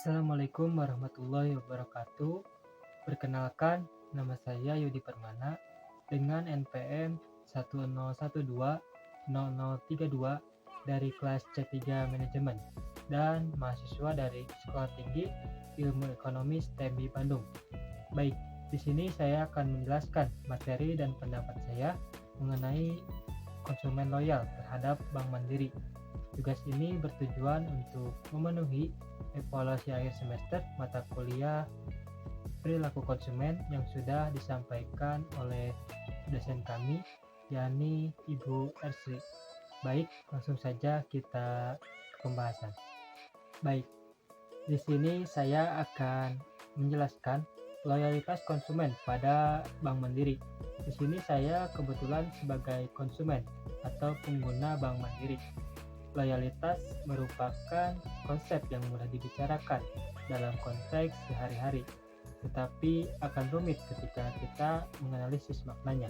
Assalamualaikum warahmatullahi wabarakatuh. Perkenalkan, nama saya Yudi Permana dengan NPM 101200032 dari kelas C3 Manajemen dan mahasiswa dari Sekolah Tinggi Ilmu Ekonomi STEMI Bandung. Baik, di sini saya akan menjelaskan materi dan pendapat saya mengenai konsumen loyal terhadap Bank Mandiri. Tugas ini bertujuan untuk memenuhi evaluasi akhir semester mata kuliah perilaku konsumen yang sudah disampaikan oleh dosen kami, yakni Ibu Ersri. Baik, langsung saja kita ke pembahasan. Baik, di sini saya akan menjelaskan loyalitas konsumen pada Bank Mandiri. Di sini saya kebetulan sebagai konsumen atau pengguna Bank Mandiri. Loyalitas merupakan konsep yang mudah dibicarakan dalam konteks sehari-hari, tetapi akan rumit ketika kita menganalisis maknanya.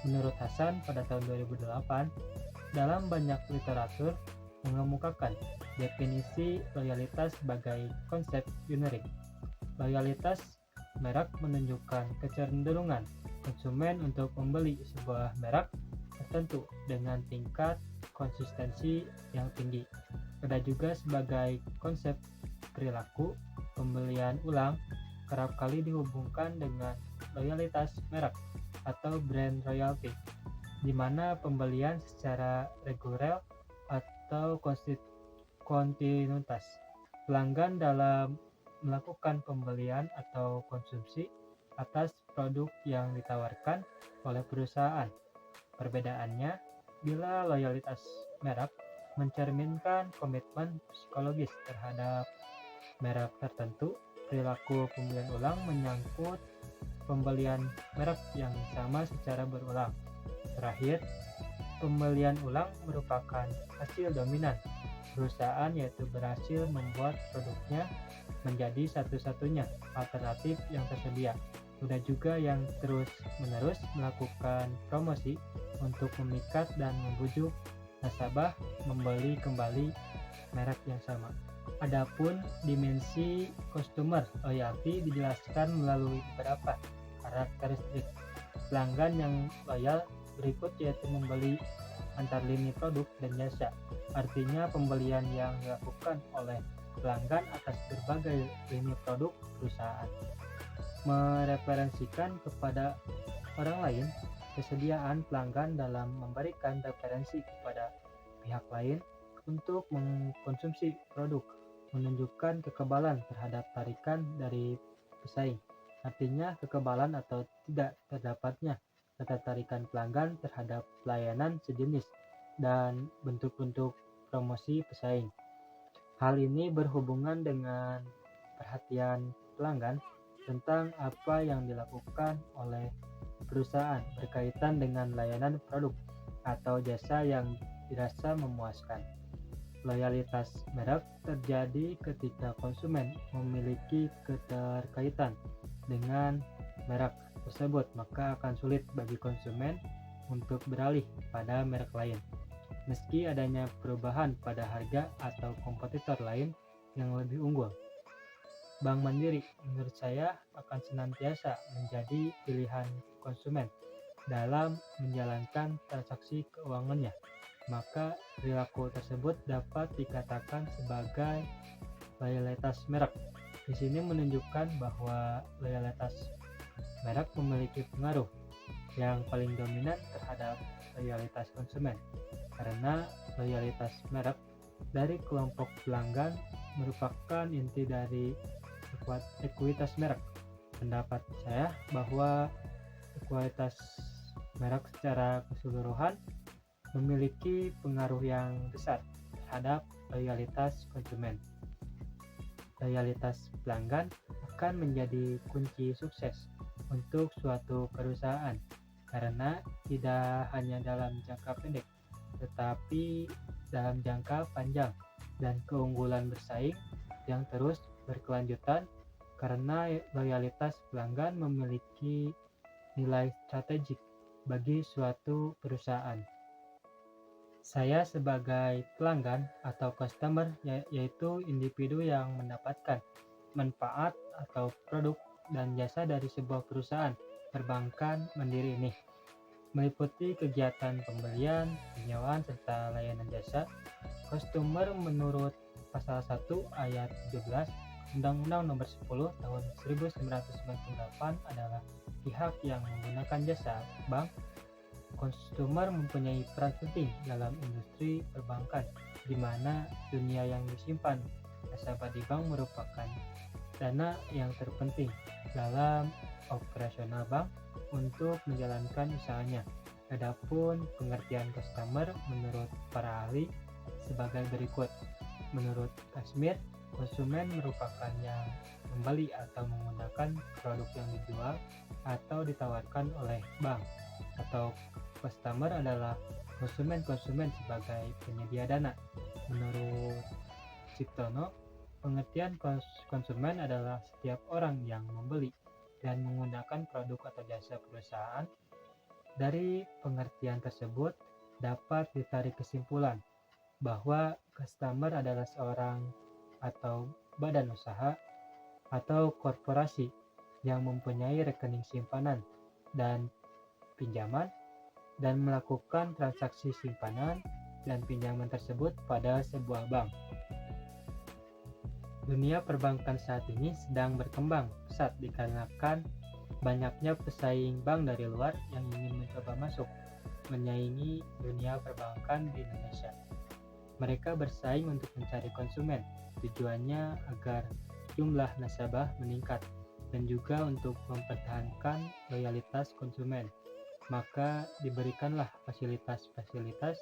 Menurut Hasan pada tahun 2008, dalam banyak literatur mengemukakan definisi loyalitas sebagai konsep generik. Loyalitas merek menunjukkan kecenderungan konsumen untuk membeli sebuah merek tertentu dengan tingkat konsistensi yang tinggi. Ada juga sebagai konsep perilaku, pembelian ulang kerap kali dihubungkan dengan loyalitas merek atau brand royalty, di mana pembelian secara reguler atau kontinuitas. Pelanggan dalam melakukan pembelian atau konsumsi atas produk yang ditawarkan oleh perusahaan. Perbedaannya, bila loyalitas merek mencerminkan komitmen psikologis terhadap merek tertentu, perilaku pembelian ulang menyangkut pembelian merek yang sama secara berulang. Terakhir, pembelian ulang merupakan hasil dominan perusahaan, yaitu berhasil membuat produknya menjadi satu-satunya alternatif yang tersedia. Sudah juga yang terus-menerus melakukan promosi untuk memikat dan membujuk nasabah membeli kembali merek yang sama. Adapun dimensi customer loyalty dijelaskan melalui beberapa karakteristik. Pelanggan yang loyal berikut yaitu membeli antar lini produk dan jasa. Artinya pembelian yang dilakukan oleh pelanggan atas berbagai lini produk perusahaan. Mereferensikan kepada orang lain, kesediaan pelanggan dalam memberikan referensi kepada pihak lain untuk mengkonsumsi produk, menunjukkan kekebalan terhadap tarikan dari pesaing. Artinya kekebalan atau tidak terdapatnya ketertarikan pelanggan terhadap pelayanan sejenis dan bentuk-bentuk promosi pesaing. Hal ini berhubungan dengan perhatian pelanggan tentang apa yang dilakukan oleh perusahaan berkaitan dengan layanan produk atau jasa yang dirasa memuaskan. Loyalitas merek terjadi ketika konsumen memiliki keterkaitan dengan merek tersebut, maka akan sulit bagi konsumen untuk beralih pada merek lain. Meski adanya perubahan pada harga atau kompetitor lain yang lebih unggul. Bank Mandiri menurut saya akan senantiasa menjadi pilihan konsumen dalam menjalankan transaksi keuangannya. Maka perilaku tersebut dapat dikatakan sebagai loyalitas merek. Di sini menunjukkan bahwa loyalitas merek memiliki pengaruh yang paling dominan terhadap loyalitas konsumen, karena loyalitas merek dari kelompok pelanggan merupakan inti dari ekuitas merek. Pendapat saya bahwa ekuitas merek secara keseluruhan memiliki pengaruh yang besar terhadap loyalitas konsumen. Loyalitas pelanggan akan menjadi kunci sukses untuk suatu perusahaan, karena tidak hanya dalam jangka pendek, tetapi dalam jangka panjang, dan keunggulan bersaing yang terus berkelanjutan karena loyalitas pelanggan memiliki nilai strategik bagi suatu perusahaan. Saya sebagai pelanggan atau customer yaitu individu yang mendapatkan manfaat atau produk dan jasa dari sebuah perusahaan perbankan mandiri ini, meliputi kegiatan pembelian, penyewaan, serta layanan jasa. Customer menurut Pasal 1 Ayat 17 Undang-Undang Nomor 10 Tahun 1998 adalah pihak yang menggunakan jasa bank. Customer mempunyai peran penting dalam industri perbankan, di mana dunia yang disimpan nasabah di bank merupakan dana yang terpenting dalam operasional bank untuk menjalankan usahanya. Adapun pengertian customer menurut para ahli sebagai berikut. Menurut Kashmir, konsumen merupakan yang membeli atau menggunakan produk yang dijual atau ditawarkan oleh bank, atau customer adalah konsumen sebagai penyedia dana. Menurut Ciptono, pengertian konsumen adalah setiap orang yang membeli dan menggunakan produk atau jasa perusahaan. Dari pengertian tersebut dapat ditarik kesimpulan bahwa customer adalah seorang atau badan usaha atau korporasi yang mempunyai rekening simpanan dan pinjaman dan melakukan transaksi simpanan dan pinjaman tersebut pada sebuah bank. Dunia perbankan saat ini sedang berkembang pesat dikarenakan banyaknya pesaing bank dari luar yang ingin mencoba masuk menyaingi dunia perbankan di Indonesia. Mereka bersaing untuk mencari konsumen, tujuannya agar jumlah nasabah meningkat dan juga untuk mempertahankan loyalitas konsumen. Maka diberikanlah fasilitas-fasilitas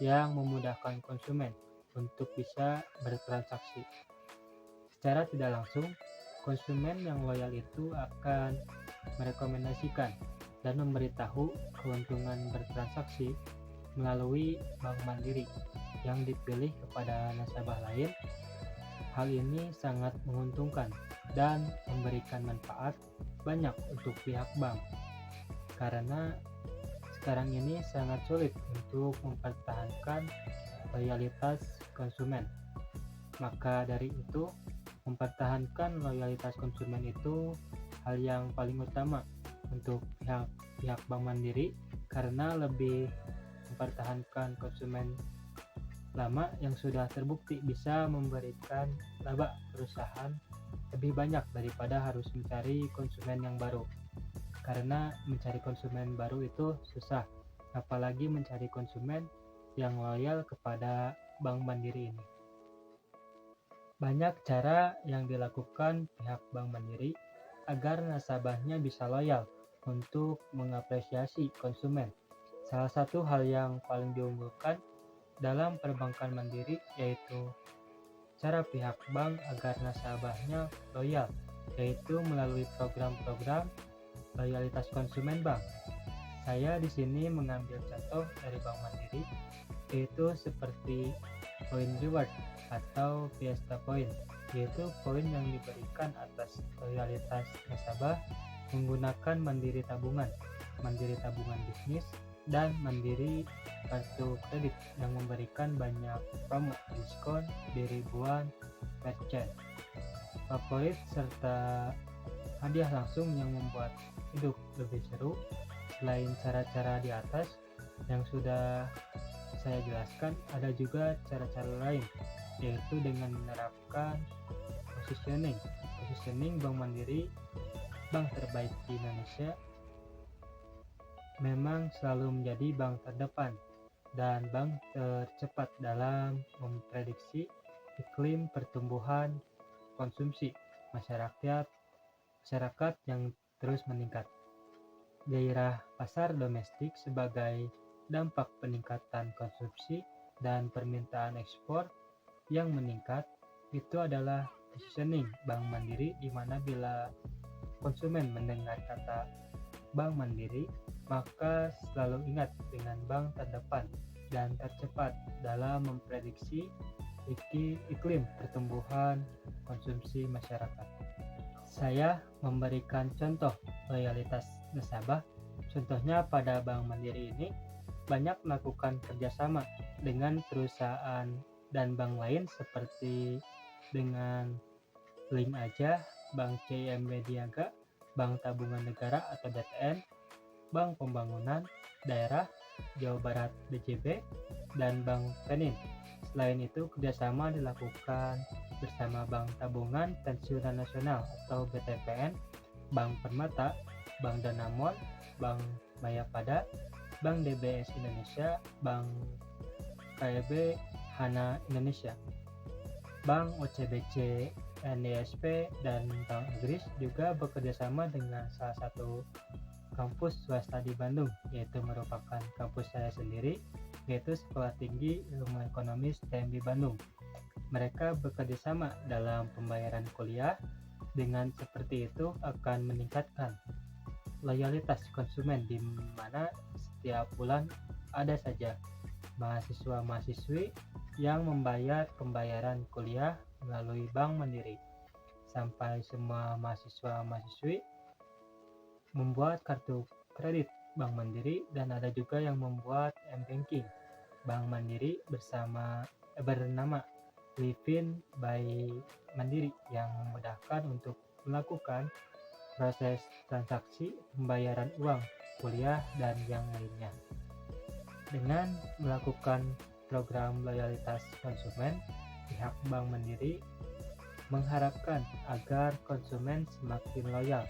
yang memudahkan konsumen untuk bisa bertransaksi. Secara tidak langsung, konsumen yang loyal itu akan merekomendasikan dan memberitahu keuntungan bertransaksi melalui Bank Mandiri yang dipilih kepada nasabah lain. Hal ini sangat menguntungkan dan memberikan manfaat banyak untuk pihak bank, karena sekarang ini sangat sulit untuk mempertahankan loyalitas konsumen. Maka dari itu, mempertahankan loyalitas konsumen itu hal yang paling utama untuk pihak Bank Mandiri, karena lebih mempertahankan konsumen lama yang sudah terbukti bisa memberikan laba perusahaan lebih banyak daripada harus mencari konsumen yang baru. Karena mencari konsumen baru itu susah, apalagi mencari konsumen yang loyal kepada Bank Mandiri ini. Banyak cara yang dilakukan pihak Bank Mandiri agar nasabahnya bisa loyal untuk mengapresiasi konsumen. Salah satu hal yang paling diunggulkan dalam perbankan mandiri yaitu cara pihak bank agar nasabahnya loyal, yaitu melalui program-program loyalitas konsumen bank. Saya di sini mengambil contoh dari Bank Mandiri, yaitu seperti Point Reward atau Fiesta Point, yaitu poin yang diberikan atas loyalitas nasabah menggunakan Mandiri Tabungan, Mandiri Tabungan Bisnis, dan Mandiri Kartu Kredit yang memberikan banyak promo diskon di ribuan merchant favorit serta hadiah langsung yang membuat hidup lebih seru. Selain cara-cara di atas yang sudah saya jelaskan, ada juga cara-cara lain, yaitu dengan menerapkan positioning Bank Mandiri, bank terbaik di Indonesia, memang selalu menjadi bank terdepan dan bank tercepat dalam memprediksi iklim pertumbuhan konsumsi masyarakat yang terus meningkat. Gairah pasar domestik sebagai dampak peningkatan konsumsi dan permintaan ekspor yang meningkat itu adalah positioning Bank Mandiri, di mana bila konsumen mendengar kata Bank Mandiri, maka selalu ingat dengan bank terdepan dan tercepat dalam memprediksi iklim pertumbuhan konsumsi masyarakat. Saya memberikan contoh loyalitas nasabah. Contohnya pada Bank Mandiri ini, banyak melakukan kerjasama dengan perusahaan dan bank lain seperti dengan Link Aja, Bank CIMB Niaga, Bank Tabungan Negara atau BTN, Bank Pembangunan Daerah Jawa Barat BJB, dan Bank Penin. Selain itu, kerjasama dilakukan bersama Bank Tabungan Pensiunan Nasional atau BTPN, Bank Permata, Bank Danamon, Bank Mayapada, Bank DBS Indonesia, Bank KEB Hana Indonesia, Bank OCBC NISP, dan Bank Inggris juga bekerjasama dengan salah satu kampus swasta di Bandung, yaitu merupakan kampus saya sendiri, yaitu Sekolah Tinggi Ilmu Ekonomi STMB Bandung. Mereka bekerjasama dalam pembayaran kuliah, dengan seperti itu akan meningkatkan loyalitas konsumen di mana setiap bulan ada saja mahasiswa-mahasiswi yang membayar pembayaran kuliah melalui Bank Mandiri, sampai semua mahasiswa-mahasiswi membuat kartu kredit Bank Mandiri, dan ada juga yang membuat m-banking Bank Mandiri bernama Livin by Mandiri yang memudahkan untuk melakukan proses transaksi pembayaran uang kuliah dan yang lainnya. Dengan melakukan program loyalitas konsumen, pihak Bank Mandiri mengharapkan agar konsumen semakin loyal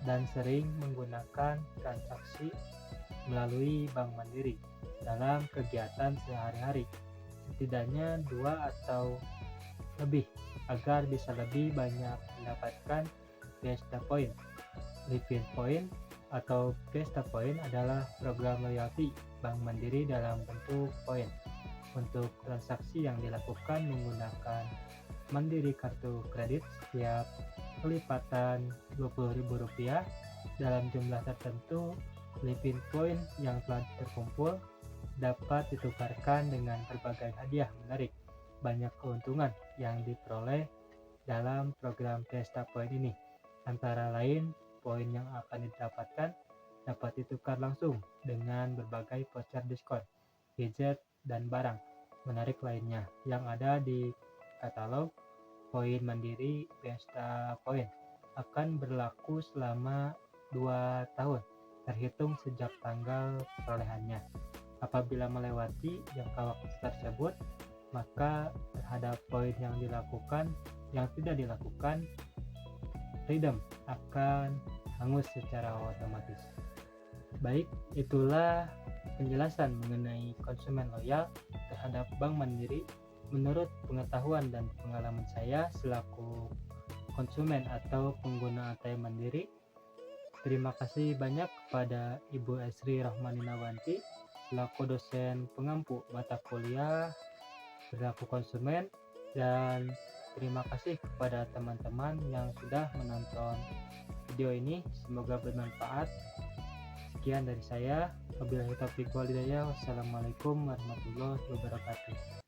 dan sering menggunakan transaksi melalui Bank Mandiri dalam kegiatan sehari-hari, setidaknya 2 atau lebih, agar bisa lebih banyak mendapatkan Fiesta Point. Livin Point atau Fiesta Point adalah program loyalty Bank Mandiri dalam bentuk poin untuk transaksi yang dilakukan menggunakan Mandiri kartu kredit. Setiap kelipatan Rp20.000 dalam jumlah tertentu, Livin Point yang telah terkumpul dapat ditukarkan dengan berbagai hadiah menarik. Banyak keuntungan yang diperoleh dalam program Fiesta Point ini, antara lain poin yang akan didapatkan dapat ditukar langsung dengan berbagai voucher diskon, gadget, dan barang menarik lainnya yang ada di katalog Poin Mandiri. Fiesta Point akan berlaku selama 2 tahun terhitung sejak tanggal perolehannya. Apabila melewati jangka waktu tersebut, maka terhadap poin yang tidak dilakukan, redeem akan hangus secara otomatis. Baik, itulah penjelasan mengenai konsumen loyal terhadap Bank Mandiri menurut pengetahuan dan pengalaman saya selaku konsumen atau pengguna ATM Mandiri. Terima kasih banyak kepada Ibu Esri Rohmani Nawanti selaku dosen pengampu mata kuliah perilaku konsumen, dan terima kasih kepada teman-teman yang sudah menonton video ini. Semoga bermanfaat. Sekian dari saya. Wabillahi taufiq wal hidayah. Wassalamualaikum warahmatullahi wabarakatuh.